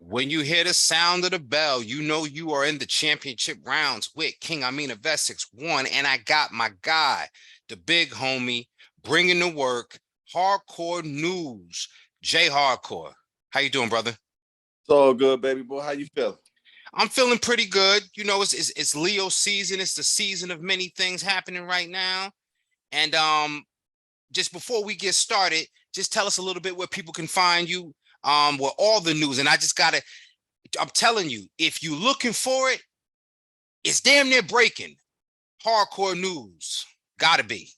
When you hear the sound of the bell, you know you are in the championship rounds with King Amin of Essex 1. And I got my guy, the big homie, bringing the work, hardcore news, Jay Hardcore. How you doing, brother? It's all good, baby boy. How you feeling? I'm feeling pretty good. You know, it's Leo season. It's the season of many things happening right now. And just before we get started, just tell us a little bit where people can find you, with all the news. And I'm telling you, if you're looking for it, it's damn near breaking. Hardcore news. Gotta be.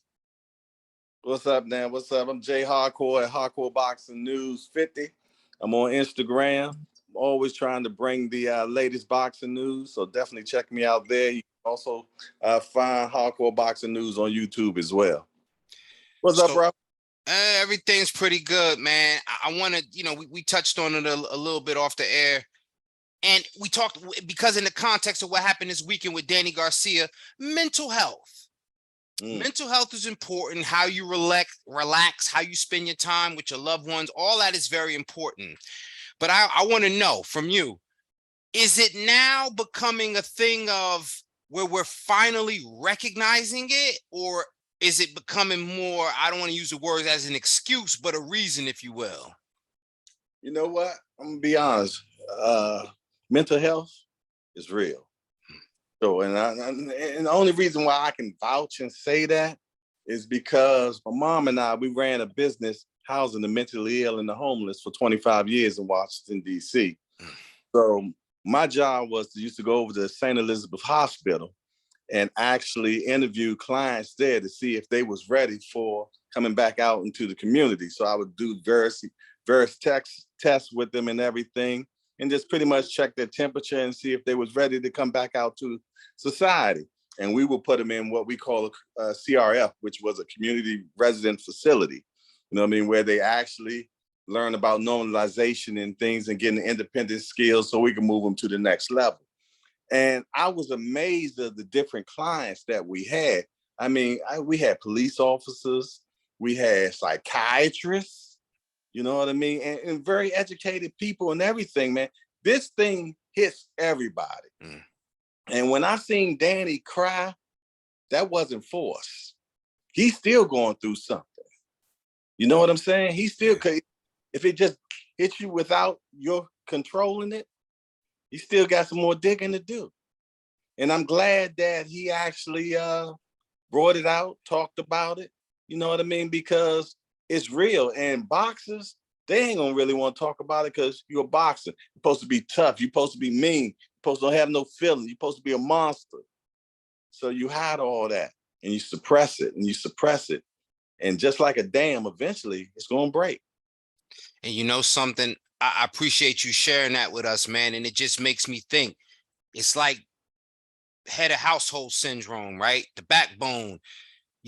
What's up, man? What's up? I'm Jay Hardcore at Hardcore Boxing News 50. I'm on Instagram. I'm always trying to bring the latest boxing news, so definitely check me out there. You can also find Hardcore Boxing News on YouTube as well. What's up, So bro? everything's pretty good, man. I want to, we touched on it a little bit off the air. And we talked because in the context of what happened this weekend with Danny Garcia, mental health. Mental health is important. How you relax, how you spend your time with your loved ones, all that is very important. But I want to know from you, is it now becoming a thing of where we're finally recognizing it, or is it becoming more, I don't want to use the word as an excuse, but a reason, if you will? You know what? I'm gonna be honest. Mental health is real. So, and the only reason why I can vouch and say that is because my mom and we ran a business housing the mentally ill and the homeless for 25 years in Washington, D.C. So my job was to used to go over to St. Elizabeth Hospital and actually interview clients there to see if they was ready for coming back out into the community. So I would do various tests with them and everything, and just pretty much check their temperature and see if they was ready to come back out to society. And we would put them in what we call a CRF, which was a community resident facility, you know what I mean, where they actually learn about normalization and things and getting independent skills so we can move them to the next level. And I was amazed at the different clients that we had. I mean, we had police officers, we had psychiatrists, you know what I mean? And very educated people and everything, man. This thing hits everybody. And when I seen Danny cry, that wasn't forced. He's still going through something. You know what I'm saying? He still, if it just hits you without your controlling it, you still got some more digging to do. And I'm glad that he actually brought it out, talked about it. You know what I mean? Because it's real. And boxers, they ain't gonna really want to talk about it because you're a boxer. You're supposed to be tough. You're supposed to be mean. You're supposed to have no feelings. You're supposed to be a monster. So you hide all that and you suppress it and you suppress it. And just like a dam, eventually it's gonna break. And you know something, I appreciate you sharing that with us, man. And it just makes me think it's like head of household syndrome, right? The backbone.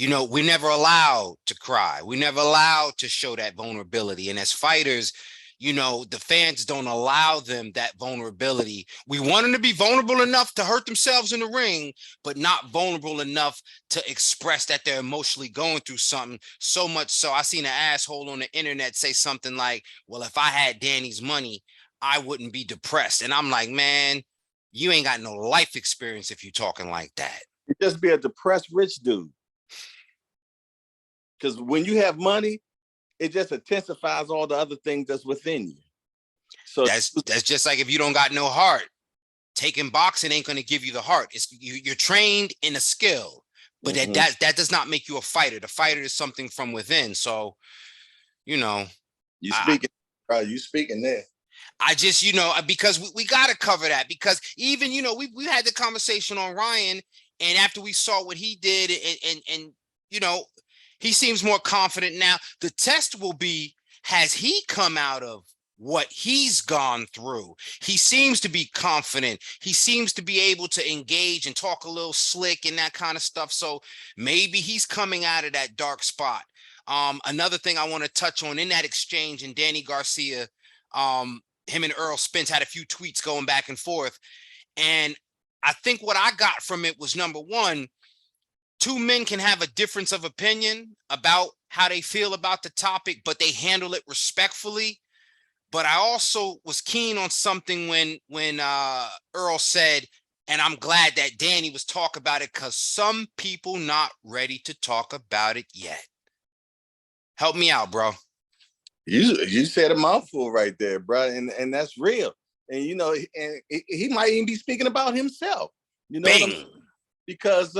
We're never allowed to cry. We're never allowed to show that vulnerability. And as fighters, the fans don't allow them that vulnerability. We want them to be vulnerable enough to hurt themselves in the ring, but not vulnerable enough to express that they're emotionally going through something. So much so, I seen an asshole on the internet say something like, well, if I had Danny's money, I wouldn't be depressed. And I'm like, man, you ain't got no life experience if you're talking like that. You just be a depressed rich dude. Because when you have money, it just intensifies all the other things that's within you. So that's just like if you don't got no heart, taking boxing ain't going to give you the heart. You're trained in a skill, but that does not make you a fighter. The fighter is something from within. So, you speaking, you speaking there. I just, because we got to cover that, because even, we had the conversation on Ryan, and after we saw what he did and he seems more confident now. The test will be, has he come out of what he's gone through? He seems to be confident. He seems to be able to engage and talk a little slick and that kind of stuff. So maybe he's coming out of that dark spot. Another thing I want to touch on in that exchange, and Danny Garcia, him and Earl Spence had a few tweets going back and forth. And I think what I got from it was, number one, two men can have a difference of opinion about how they feel about the topic, but they handle it respectfully. But I also was keen on something when Earl said, and I'm glad that Danny was talking about it because some people not ready to talk about it yet. Help me out, bro. You said a mouthful right there, bro, and that's real. And you know, and he might even be speaking about himself. You know what I'm Bing. saying? Because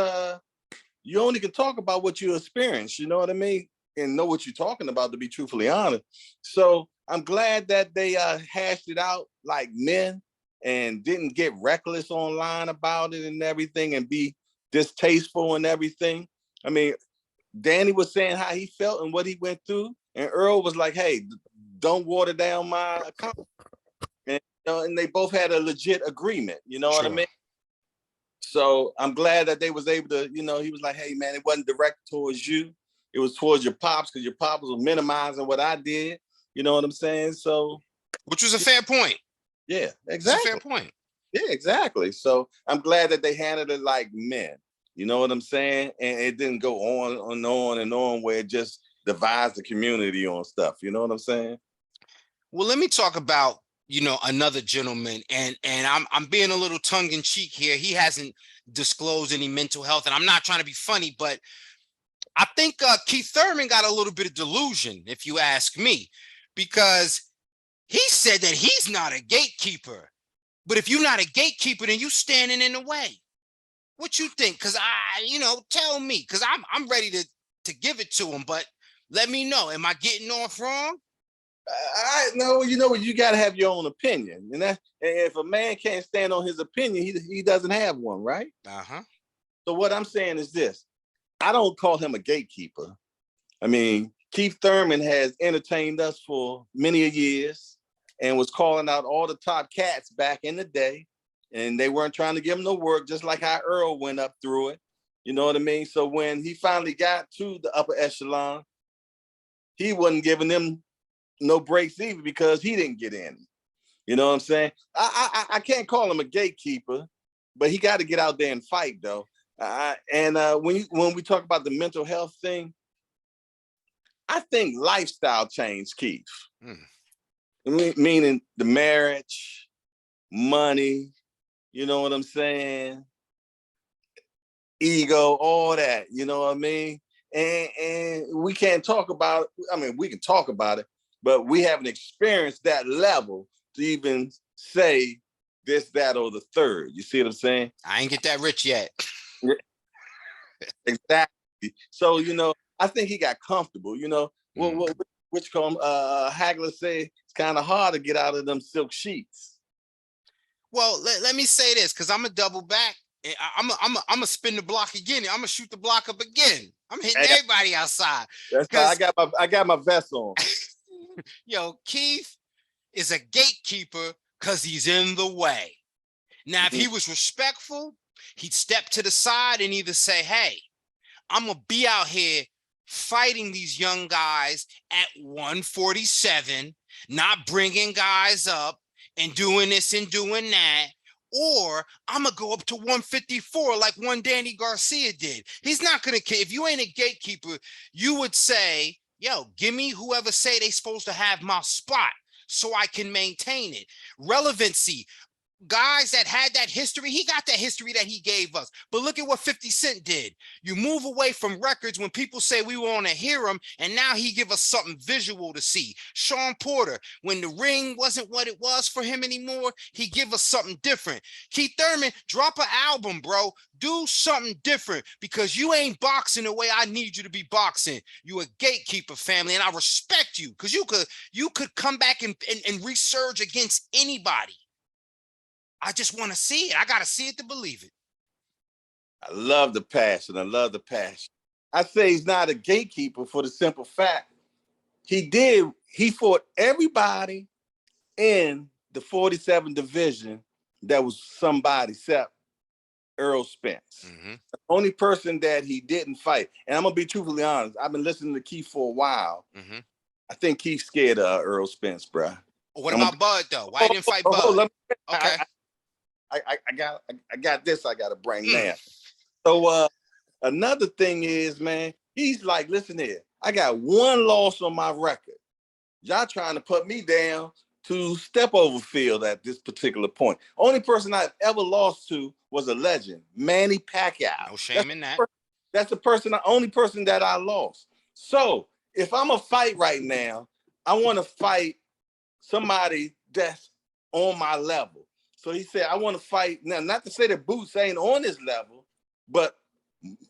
you only can talk about what you experience. You know what I mean? And know what you're talking about, to be truthfully honest. So I'm glad that they hashed it out like men and didn't get reckless online about it and everything and be distasteful and everything. I mean, Danny was saying how he felt and what he went through, and Earl was like, "Hey, don't water down my account." And, you know, and they both had a legit agreement. You know what I Sure. mean? So I'm glad that they was able to, you know, he was like, "Hey, man, it wasn't direct towards you. It was towards your pops because your pops was minimizing what I did." You know what I'm saying? So, Which was a fair point. yeah, It's a fair exactly. point. Yeah, exactly. So I'm glad that they handled it like men. You know what I'm saying? And it didn't go on and on and on where it just divides the community on stuff. You know what I'm saying? Well, let me talk about, another gentleman, and I'm being a little tongue in cheek here. He hasn't disclosed any mental health, and I'm not trying to be funny, but I think Keith Thurman got a little bit of delusion, if you ask me, because he said that he's not a gatekeeper. But if you're not a gatekeeper, then you standing in the way. What you think? Because tell me, because I'm ready to give it to him, but let me know. Am I getting off wrong? I know, you know, you got to have your own opinion. And if a man can't stand on his opinion, he doesn't have one, right? Uh-huh. So what I'm saying is this. I don't call him a gatekeeper. I mean, Keith Thurman has entertained us for many years and was calling out all the top cats back in the day. And they weren't trying to give him no work, just like how Earl went up through it. You know what I mean? So when he finally got to the upper echelon, he wasn't giving them no breaks either because he didn't get in. You know what I'm saying? I can't call him a gatekeeper, but he got to get out there and fight though. And when we talk about the mental health thing, I think lifestyle changed Keith. Meaning the marriage, money, you know what I'm saying? Ego, all that, you know what I mean? And we can't talk about it. I mean, we can talk about it, but we haven't experienced that level to even say this, that, or the third. You see what I'm saying? I ain't get that rich yet. Exactly. So, you know, I think he got comfortable, you know. Which Hagler say it's kind of hard to get out of them silk sheets. Well, let me say this, because I'm a double back. I'm a spin the block again. I'm gonna shoot the block up again. I'm hitting everybody outside. That's why I got my vest on. Keith is a gatekeeper because he's in the way. Now, if he was respectful, he'd step to the side and either say, "Hey, I'm gonna be out here fighting these young guys at 147, not bringing guys up and doing this and doing that. Or I'm going to go up to 154 like one Danny Garcia did." He's not going to, if you ain't a gatekeeper, you would say, "Yo, give me whoever say they supposed to have my spot so I can maintain it." Relevancy. Guys that had that history, he got that history that he gave us. But look at what 50 Cent did. You move away from records when people say we want to hear them, and now he give us something visual to see. Sean Porter, when the ring wasn't what it was for him anymore, he give us something different. Keith Thurman, drop an album, bro. Do something different, because you ain't boxing the way I need you to be boxing. You a gatekeeper, family, and I respect you, because you could come back and resurge against anybody. I just want to see it. I got to see it to believe it. I love the passion. I love the passion. I say he's not a gatekeeper for the simple fact he fought everybody in the 47 division that was somebody except Earl Spence. The only person that he didn't fight, and I'm going to be truthfully honest, I've been listening to Keith for a while. I think Keith's scared of Earl Spence, bro. What about Bud, though? Why didn't fight Bud? Okay. I got this I got to bring now. So another thing is, man, he's like, listen here, I got one loss on my record. Y'all trying to put me down to step over field at this particular point. Only person I've ever lost to was a legend, Manny Pacquiao. No shame in that. That's the only person that I lost. So if I'm a fight right now, I want to fight somebody that's on my level. So he said, I want to fight now, not to say that Boots ain't on his level, but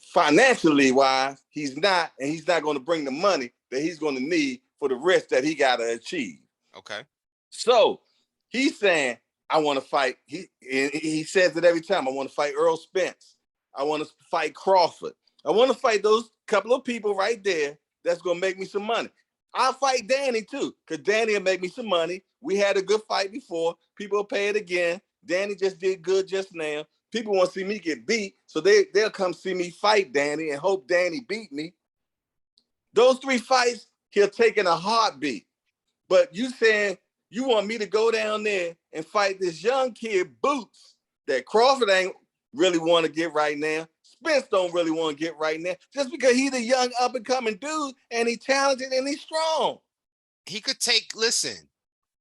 financially wise, he's not, and he's not going to bring the money that he's going to need for the risk that he got to achieve. Okay. So he's saying, I want to fight. He says it every time. I want to fight Earl Spence. I want to fight Crawford. I want to fight those couple of people right there that's going to make me some money. I'll fight Danny too, because Danny will make me some money. We had a good fight before. People will pay it again. Danny just did good just now. People want to see me get beat, so they'll come see me fight Danny and hope Danny beat me. Those 3 fights, he'll take in a heartbeat. But you saying you want me to go down there and fight this young kid, Boots, that Crawford ain't really want to get right now. Spence don't really want to get right now, just because he's a young up-and-coming dude, and he's talented and he's strong. He could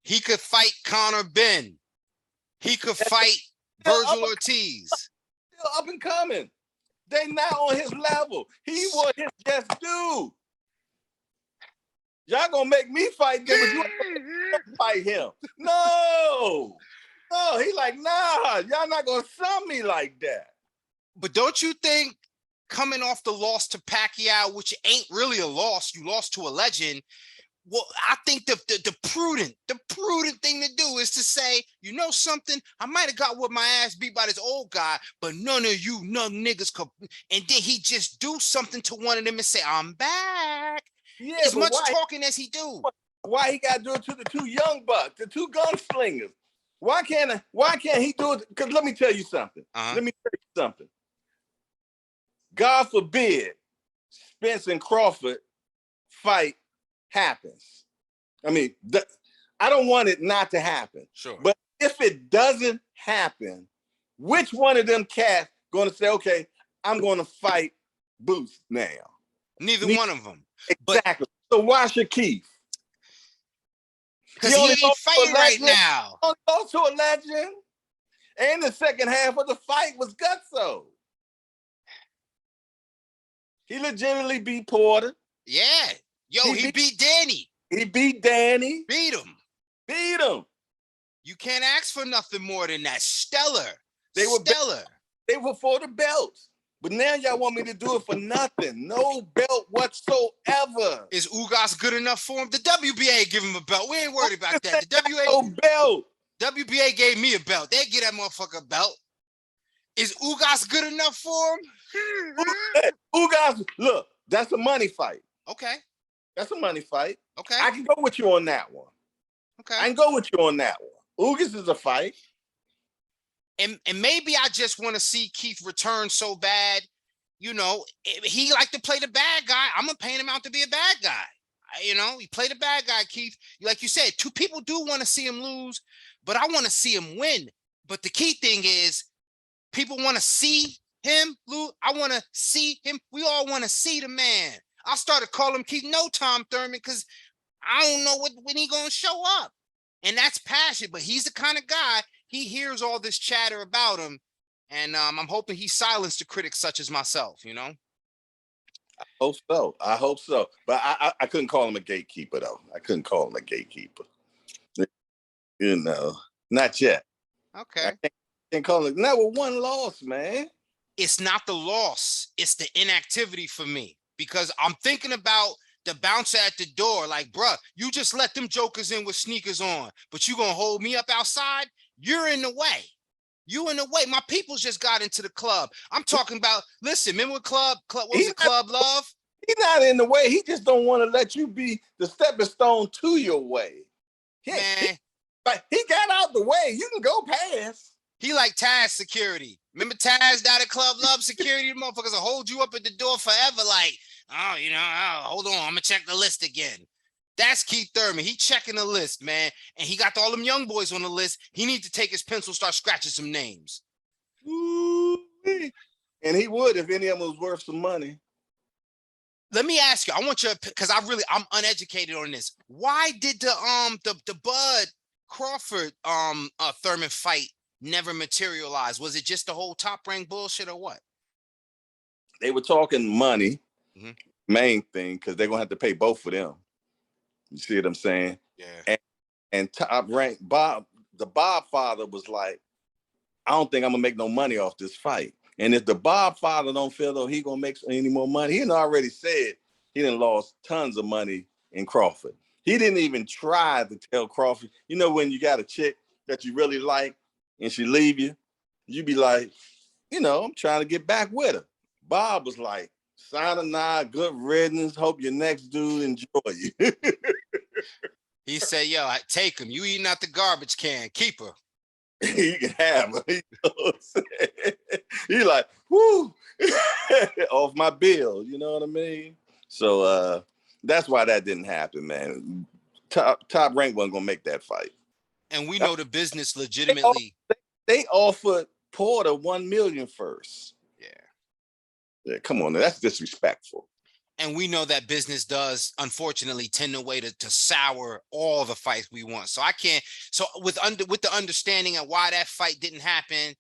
he could fight Conor Ben. He could fight Virgil Ortiz. Still up and coming. They not on his level. He was his just dude. Y'all gonna make me fight them, but you ain't fight him. No. He like, nah, y'all not gonna sum me like that. But don't you think coming off the loss to Pacquiao, which ain't really a loss, you lost to a legend. Well, I think the prudent thing to do is to say, you know something, I might have got with my ass beat by this old guy, but none of you niggas could. And then he just do something to one of them and say, I'm back. Yeah, as much talking as he do. Why he got to do it to the 2 young bucks, the 2 gunslingers? Why can't he do it? Because let me tell you something. God forbid Spence and Crawford fight happens. I mean, I don't want it not to happen. Sure. But if it doesn't happen, which one of them cats going to say, okay, I'm going to fight Boots now? Neither one of them. Exactly. So why should Keith? Because he ain't fighting right now. He lost to a legend. And the second half of the fight was gutso. He legitimately beat Porter. Yeah. Yo, he beat Danny. He beat Danny. Beat him. Beat him. You can't ask for nothing more than that. Stellar. They were stellar. They were for the belts. But now y'all want me to do it for nothing. No belt whatsoever. Is Ugas good enough for him? The WBA give him a belt. We ain't worried about that. The WBA, no belt. WBA gave me a belt. They get that motherfucker a belt. Is Ugas good enough for him? Ugas, look, that's a money fight. Okay. That's a money fight. Okay. I can go with you on that one. Okay. I can go with you on that one. Ugas is a fight. And maybe I just want to see Keith return so bad. You know, he like to play the bad guy. I'm gonna paint him out to be a bad guy. You know, he played a bad guy, Keith. Like you said, 2 people do want to see him lose, but I want to see him win. But the key thing is, people want to see him lose. I want to see him. We all want to see the man. I started calling him Keith No Time Thurman because I don't know when he gonna show up. And that's passion, but he's the kind of guy, he hears all this chatter about him, and I'm hoping he silenced the critics such as myself, you know? I hope so. But I couldn't call him a gatekeeper, though. I couldn't call him a gatekeeper. You know, not yet. Okay. I can't call him. Not with 1 loss, man. It's not the loss. It's the inactivity for me, because I'm thinking about the bouncer at the door. Like, bruh, you just let them jokers in with sneakers on, but you gonna hold me up outside? You're in the way. You in the way. My peoples just got into the club. I'm talking about, listen, remember Club Love? He's not in the way. He just don't want to let you be the stepping stone to your way. Man. He got out the way. You can go past. He like Taz security. Remember Taz down at Club Love security? The motherfuckers will hold you up at the door forever. Like, oh, you know, hold on, I'm gonna check the list again. That's Keith Thurman. He checking the list, man. And he got all them young boys on the list. He needs to take his pencil, start scratching some names. Ooh-wee. And he would if any of them was worth some money. Let me ask you, I want you, because I'm uneducated on this. Why did the Bud Crawford Thurman fight never materialized? Was it just the whole Top Rank bullshit or what? They were talking money, Mhm. main thing, because they're gonna have to pay both of them. You see what I'm saying? Yeah. And Top Rank the Bob father was like, I don't think I'm gonna make no money off this fight. And if the Bob father don't feel though he gonna make any more money, he already said he done lost tons of money in Crawford. He didn't even try to tell Crawford. You know, when you got a chick that you really like and she leave you, you be like, you know, I'm trying to get back with her. Bob was like, sayonara, good riddance. Hope your next dude enjoy you. He said, yo, I take him. You eating out the garbage can. Keep her. You can have her. You know what I'm saying? He like, whoo, off my bill. You know what I mean? So that's why that didn't happen, man. Top Rank wasn't gonna make that fight. And we know the business They, legitimately. they offered Porter 1 million first. Yeah. Yeah, come on, that's disrespectful. And we know that business does unfortunately tend a way to sour all the fights we want. So I can't. So with the understanding of why that fight didn't happen,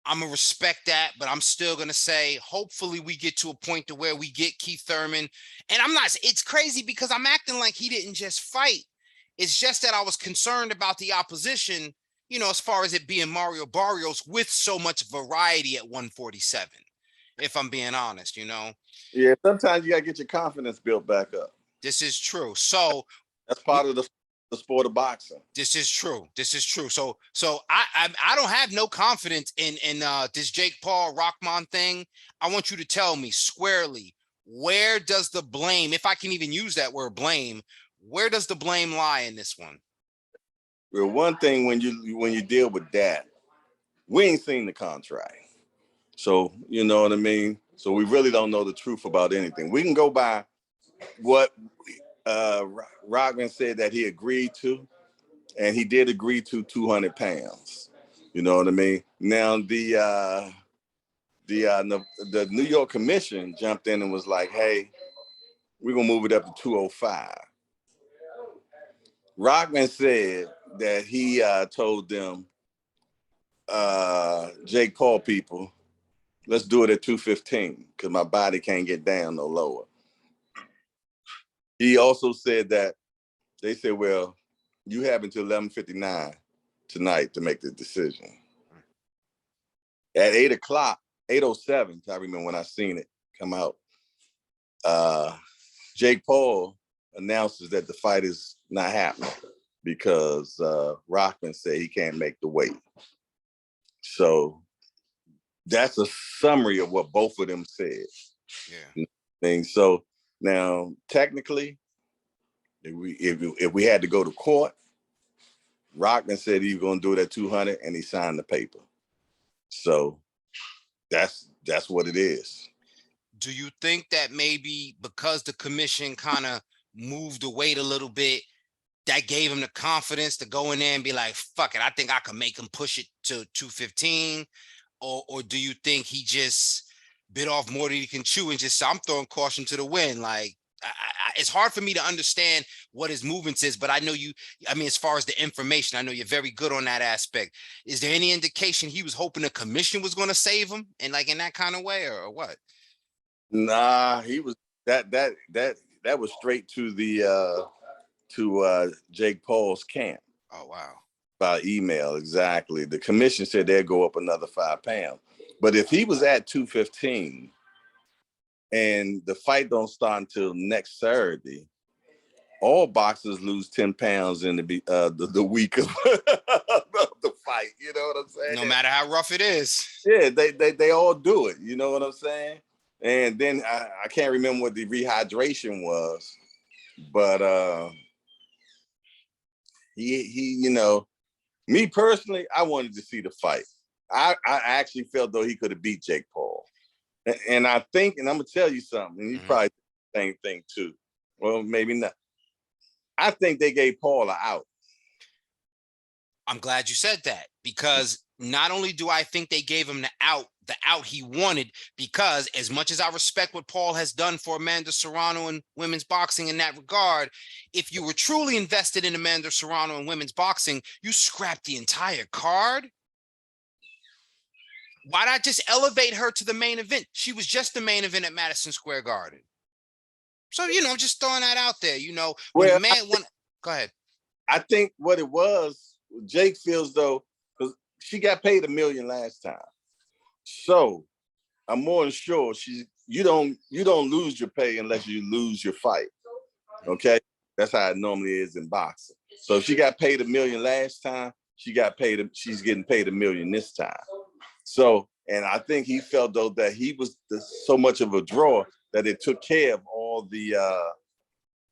I'm gonna respect that, but I'm still gonna say hopefully we get to a point to where we get Keith Thurman. And I'm not. It's crazy because I'm acting like he didn't just fight. It's just that I was concerned about the opposition. You know, as far as it being Mario Barrios with so much variety at 147. If I'm being honest, you know. Yeah, sometimes you gotta get your confidence built back up. This is true. So That's part of the sport of boxing. this is true. This is true. So I don't have no confidence in this Jake Paul Rahman thing. I want you to tell me squarely, where does the blame, if I can even use that word blame, where does the blame lie in this one? Well, one thing when you deal with that, we ain't seen the contract. So you know what I mean? So we really don't know the truth about anything. We can go by what Rahman said that he agreed to, and he did agree to 200 pounds. You know what I mean? Now the New York Commission jumped in and was like, "Hey, we're gonna move it up to 205." Rahman said that he told them, Jake Paul people, let's do it at 215 because my body can't get down no lower. He also said that they said, well, you have until 11:59 tonight to make the decision. At 8 o'clock, 8:07, I remember when I seen it come out, Jake Paul announces that the fight is not happening because Rahman said he can't make the weight. So that's a summary of what both of them said. Yeah. So now, technically, if we had to go to court, Rahman said he was going to do it at 200, and he signed the paper. So that's what it is. Do you think that maybe because the commission kind of moved the weight a little bit, that gave him the confidence to go in there and be like, fuck it, I think I can make him push it to 215? Or do you think he just bit off more than he can chew and just, I'm throwing caution to the wind? Like, it's hard for me to understand what his movements is, but I know you, I mean, as far as the information, I know you're very good on that aspect. Is there any indication he was hoping the commission was going to save him and like in that kind of way or what? Nah, he was that was straight to the Jake Paul's camp. Oh, wow. By email, exactly. The commission said they'd go up another 5 pounds. But if he was at 215 and the fight don't start until next Saturday, all boxers lose 10 pounds in the week of the fight. You know what I'm saying? No matter how rough it is. Yeah, they all do it. You know what I'm saying? And then I can't remember what the rehydration was, but he you know, me personally, I wanted to see the fight. I actually felt though he could have beat Jake Paul. And I think, and I'm gonna tell you something, and you probably the same thing too. Well, maybe not. I think they gave Paul an out. I'm glad you said that because not only do I think they gave him the out, the out he wanted, because as much as I respect what Paul has done for Amanda Serrano and women's boxing in that regard, if you were truly invested in Amanda Serrano and women's boxing, you scrapped the entire card. Why not just elevate her to the main event? She was just the main event at Madison Square Garden. So, just throwing that out there, when Well, a man won. Go ahead. I think what it was, Jake feels though, because she got paid $1 million last time. So I'm more than sure you don't lose your pay unless you lose your fight. Okay, that's how it normally is in boxing. So if she got paid $1 million last time, she's getting paid $1 million this time. So, and I think he felt though that he was so much of a draw that it took care of all the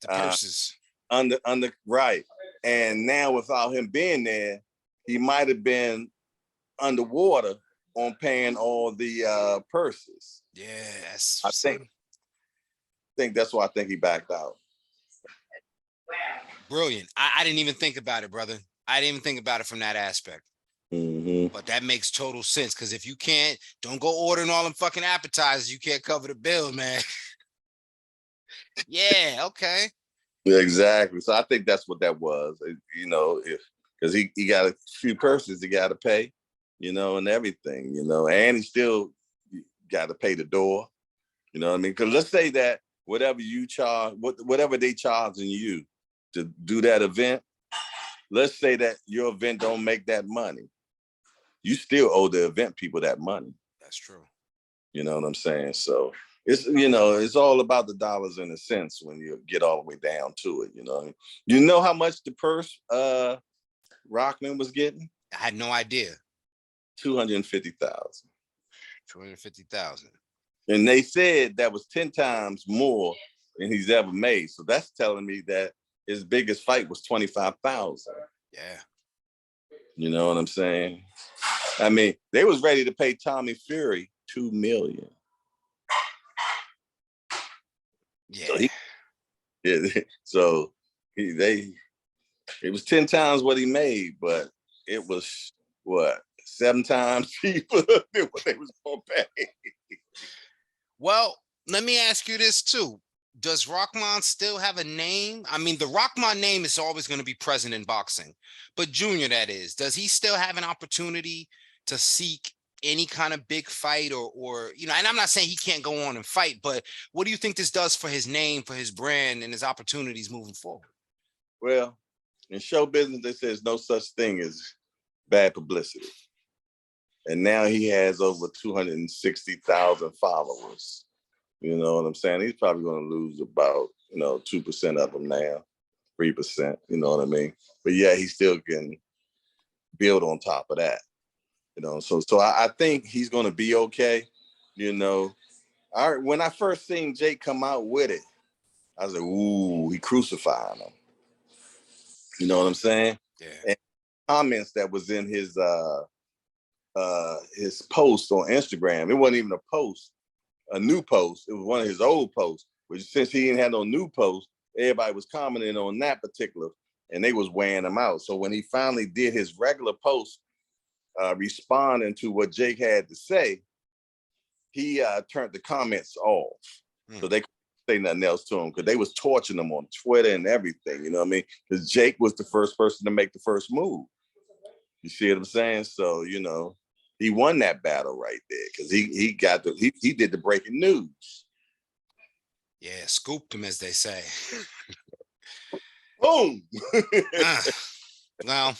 purses under right. And now without him being there, he might have been underwater on paying all the purses. Yes. I think that's why I think he backed out. Brilliant. I didn't even think about it, brother. I didn't even think about it from that aspect. Mm-hmm. But that makes total sense, because if you don't go ordering all them fucking appetizers, you can't cover the bill, man. Yeah, okay. Yeah, exactly. So I think that's what that was. Because he got a few purses he got to pay, and everything, and he still got to pay the door. You know what I mean? Because let's say that whatever you charge, whatever they charging you to do that event, let's say that your event don't make that money. You still owe the event people that money. That's true. You know what I'm saying? So it's all about the dollars and the cents when you get all the way down to it. You know how much the purse Rahman was getting? I had no idea. 250,000. 250,000. And they said that was 10 times more than he's ever made. So that's telling me that his biggest fight was 25,000. Yeah. You know what I'm saying? I mean, they was ready to pay Tommy Fury $2 million. Yeah. It was 10 times what he made, but it was 7 times cheaper than what they was gonna pay. Well, let me ask you this too. Does Rahman still have a name? I mean, the Rahman name is always going to be present in boxing, but Junior, that is, does he still have an opportunity to seek any kind of big fight or and I'm not saying he can't go on and fight, but what do you think this does for his name, for his brand, and his opportunities moving forward? Well, in show business, they say there's no such thing as bad publicity. And now he has over 260,000 followers. You know what I'm saying? He's probably going to lose about, 2% of them now, 3%, you know what I mean? But yeah, he still can build on top of that. So I think he's going to be okay. When I first seen Jake come out with it, I was like, ooh, he crucifying him. You know what I'm saying? Yeah. And comments that was in his post on Instagram, it wasn't even a new post. It was one of his old posts, which since he didn't have no new post, everybody was commenting on that particular, and they was weighing him out. So when he finally did his regular post, responding to what Jake had to say, he turned the comments off. So they couldn't say nothing else to him, because they was torching him on Twitter and everything, you know what I mean? Because Jake was the first person to make the first move. You see what I'm saying? So, he won that battle right there, because he did the breaking news. Yeah, scooped him, as they say. Boom. Well,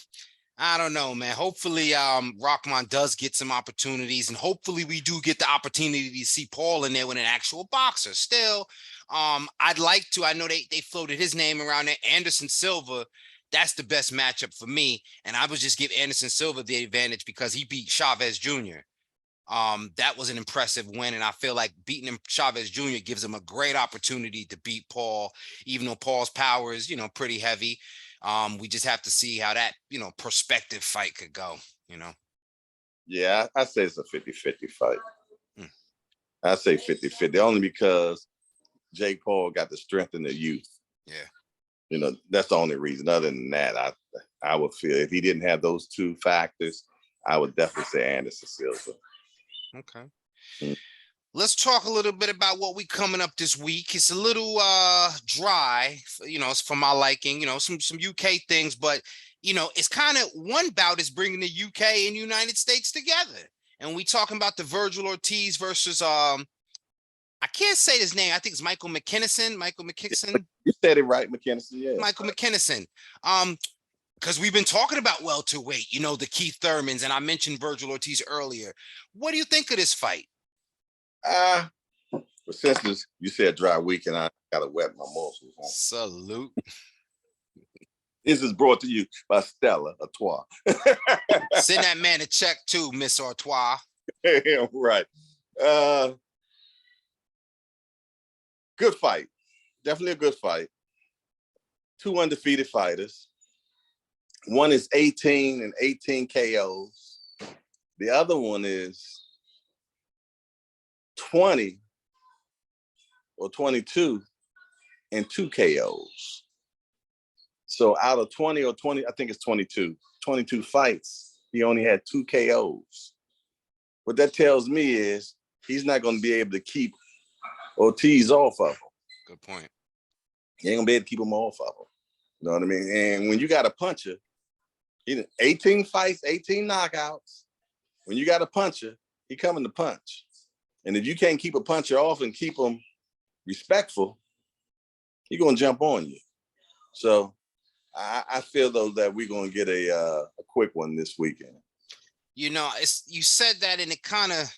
I don't know, man. Hopefully, Rahman does get some opportunities, and hopefully we do get the opportunity to see Paul in there with an actual boxer. Still, I'd like to. I know they floated his name around there. Anderson Silva, that's the best matchup for me, and I would just give Anderson Silva the advantage because he beat Chavez Jr. That was an impressive win, and I feel like beating him, Chavez Jr. gives him a great opportunity to beat Paul, even though Paul's power is, pretty heavy. We just have to see how that, prospective fight could go, Yeah, I say it's a 50-50 fight. I say 50-50, only because Jake Paul got the strength in the youth. Yeah. That's the only reason. Other than that, I would feel if he didn't have those two factors, I would definitely say Anderson Silva. Okay. Mm. Let's talk a little bit about what we coming up this week. It's a little dry, it's for my liking, some UK things, but it's kind of one bout is bringing the UK and United States together. And we talking about the Virgil Ortiz versus I can't say his name. I think it's Michael McKinson. You said it right, McKinson. Yeah. Michael McKinson. Because we've been talking about welterweight, the Keith Thurmans, and I mentioned Virgil Ortiz earlier. What do you think of this fight? But since you said dry week and I gotta wet my muscles. Salute. This is brought to you by Stella Artois. Send that man a check too, Miss Artois. Right. Good fight. Definitely a good fight. Two undefeated fighters. One is 18 and 18 KOs. The other one is 20 or 22 and 2 KOs. So out of 20 or 20, I think it's 22 fights, he only had 2 KOs. What that tells me is he's not going to be able to keep Ortiz off of him. Good point. He ain't going to be able to keep him off of him. You know what I mean? And when you got a puncher, 18 fights, 18 knockouts, when you got a puncher, he coming to punch. And if you can't keep a puncher off and keep him respectful, he's going to jump on you. So I feel, though, that we're going to get a quick one this weekend. You said that, and it kind of,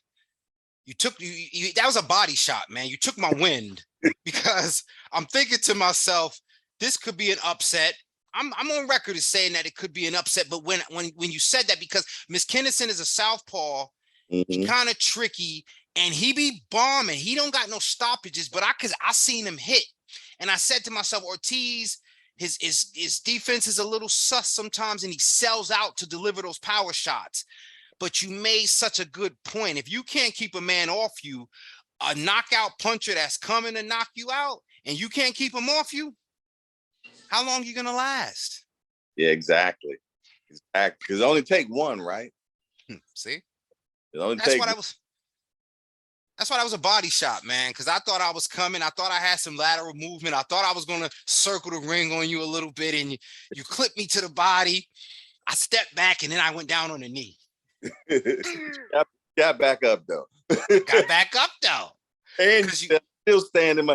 that was a body shot, man. You took my wind because I'm thinking to myself, this could be an upset. I'm on record as saying that it could be an upset, but when you said that, because McKinson is a southpaw, he kind of tricky, and he be bombing. He don't got no stoppages, but I seen him hit, and I said to myself, Ortiz, his defense is a little sus sometimes, and he sells out to deliver those power shots. But you made such a good point. If you can't keep a man off you, a knockout puncher that's coming to knock you out, and you can't keep him off you, how long are you going to last? Yeah, exactly. Because it only take one, right? See? That's why that was a body shot, man, because I thought I was coming. I thought I had some lateral movement. I thought I was going to circle the ring on you a little bit, and you clipped me to the body. I stepped back, and then I went down on the knee. Got back up, though. Got back up, though. And you still standing.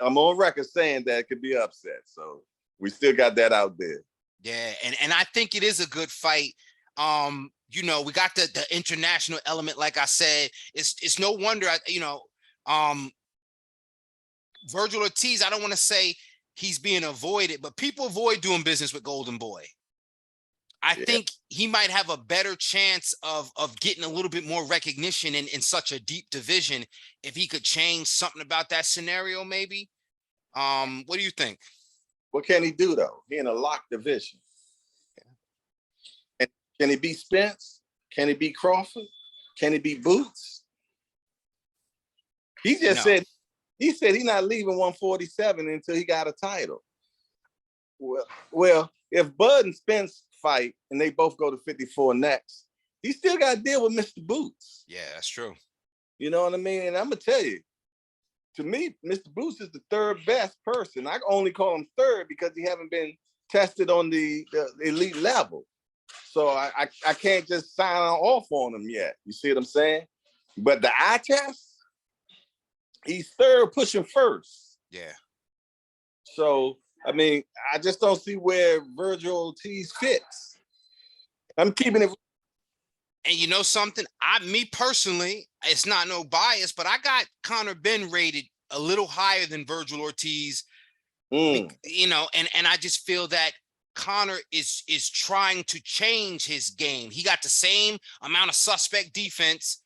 I'm on record saying that it could be upset. So we still got that out there. Yeah, and I think it is a good fight. We got the international element, like I said. It's no wonder, Virgil Ortiz, I don't want to say he's being avoided, but people avoid doing business with Golden Boy. I think he might have a better chance of getting a little bit more recognition in such a deep division if he could change something about that scenario, maybe. What do you think? What can he do, though? He in a locked division. And can he beat Spence? Can he beat Crawford? Can he beat Bouts? He just said he's not leaving 147 until he got a title. Well, if Bud and Spence fight and they both go to 54 next, he still got to deal with Mr. Bouts. Yeah, that's true. You know what I mean? And I'm going to tell you, to me, Mr. Bouts is the third best person. I only call him third because he haven't been tested on the elite level. So I can't just sign off on him yet. You see what I'm saying? But the eye test, he's third pushing first. Yeah. So, I mean, I just don't see where Virgil Ortiz fits. I'm keeping it. And you know something? Me personally, it's not no bias, but I got Conor Benn rated a little higher than Virgil Ortiz. And I just feel that Conor is trying to change his game. He got the same amount of suspect defense,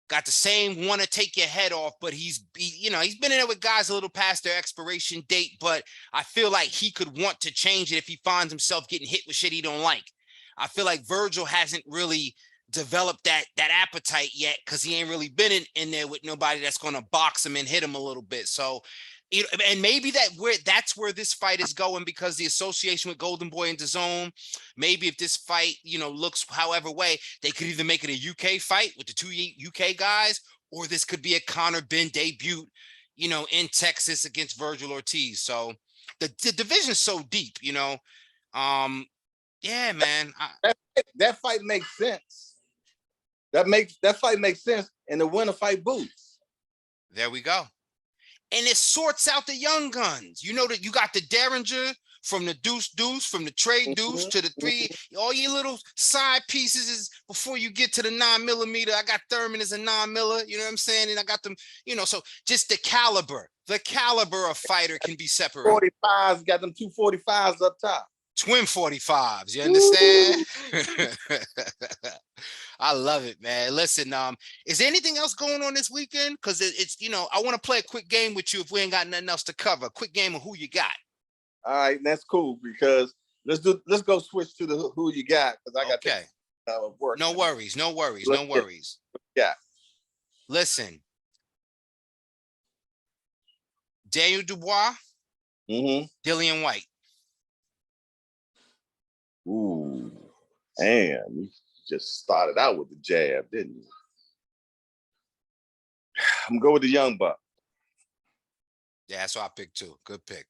got the same want to take your head off, but he's been in there with guys a little past their expiration date, but I feel like he could want to change it if he finds himself getting hit with shit he don't like. I feel like Virgil hasn't really developed that appetite yet because he ain't really been in there with nobody that's going to box him and hit him a little bit. So And maybe that's where this fight is going, because the association with Golden Boy and DAZN. Maybe if this fight, looks however way, they could either make it a UK fight with the two UK guys, or this could be a Conor Benn debut, in Texas against Virgil Ortiz. So the division's so deep, yeah, man. That fight makes sense. That fight makes sense, and the winner fight bouts. There we go. And it sorts out the young guns. You know that you got the Derringer from the Deuce, from the Trey Deuce to the three, all your little side pieces is before you get to the 9mm. I got Thurman as a 9mm, you know what I'm saying? And I got them, so just the caliber of fighter can be separated. 45s, got them 245s up top. Twin 45s, you understand? I love it, man. Listen, is there anything else going on this weekend? Because it's, I want to play a quick game with you if we ain't got nothing else to cover. A quick game of who you got. All right, that's cool, because let's go switch to the who you got, because I got okay. Work. No worries. Yeah. Listen, Daniel Dubois, Dillian White. Ooh, damn, you just started out with the jab, didn't you? I'm gonna go with the young buck. Yeah, that's what I picked too. Good pick.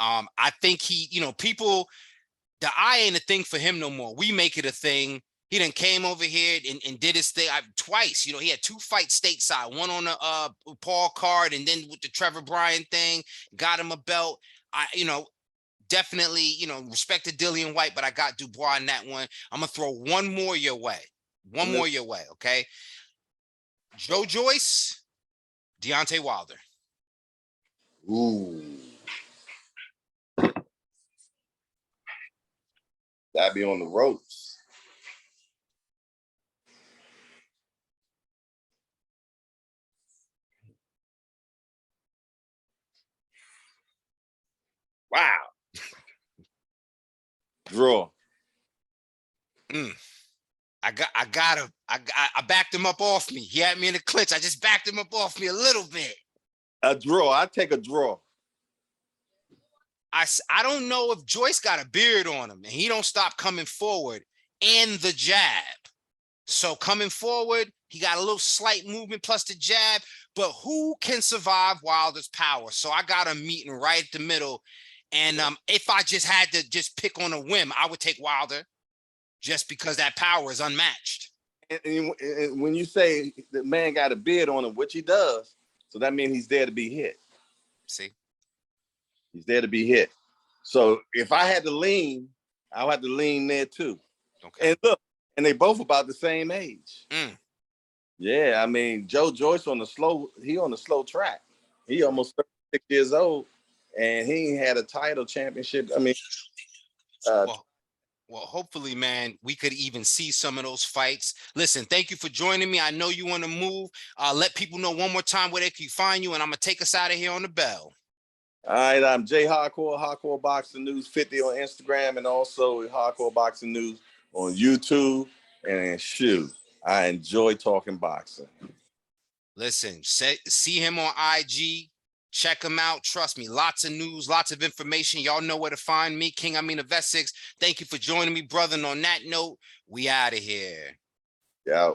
I think he, people, the eye ain't a thing for him no more. We make it a thing. He done came over here and did his thing twice. He had 2 fights stateside, one on the Paul card, and then with the Trevor Bryan thing, got him a belt. Definitely, respect to Dillian White, but I got Dubois in that one. I'm going to throw one more your way. Okay? Joe Joyce, Deontay Wilder. Ooh. That'd be on the ropes. Wow. Draw. I backed him up off me. He had me in the clinch. I just backed him up off me a little bit. A draw. I take a draw. I don't know if Joyce got a beard on him and he don't stop coming forward and the jab. So coming forward, he got a little slight movement plus the jab, but who can survive Wilder's power? So I got him meeting right at the middle. And if I just had to just pick on a whim, I would take Wilder just because that power is unmatched. And when you say the man got a beard on him, which he does, so that means he's there to be hit. See? He's there to be hit. So if I had to lean, I would have to lean there too. Okay. And look, and they both about the same age. Yeah, I mean, Joe Joyce on the slow track. He almost 36 years old, and he ain't had a title championship. I mean, well, hopefully, man, we could even see some of those fights. Listen, thank you for joining me. I know you want to move. Let people know one more time where they can find you, and I'm going to take us out of here on the bell. All right, I'm Jay Hardcore Boxing News 50 on Instagram, and also Hardcore Boxing News on YouTube. And shoot, I enjoy talking boxing. Listen, see him on IG. Check him out. Trust me, lots of news, lots of information. Y'all know where to find me, King Amin of Essex. Thank you for joining me, brother. And on that note, we out of here. Yeah.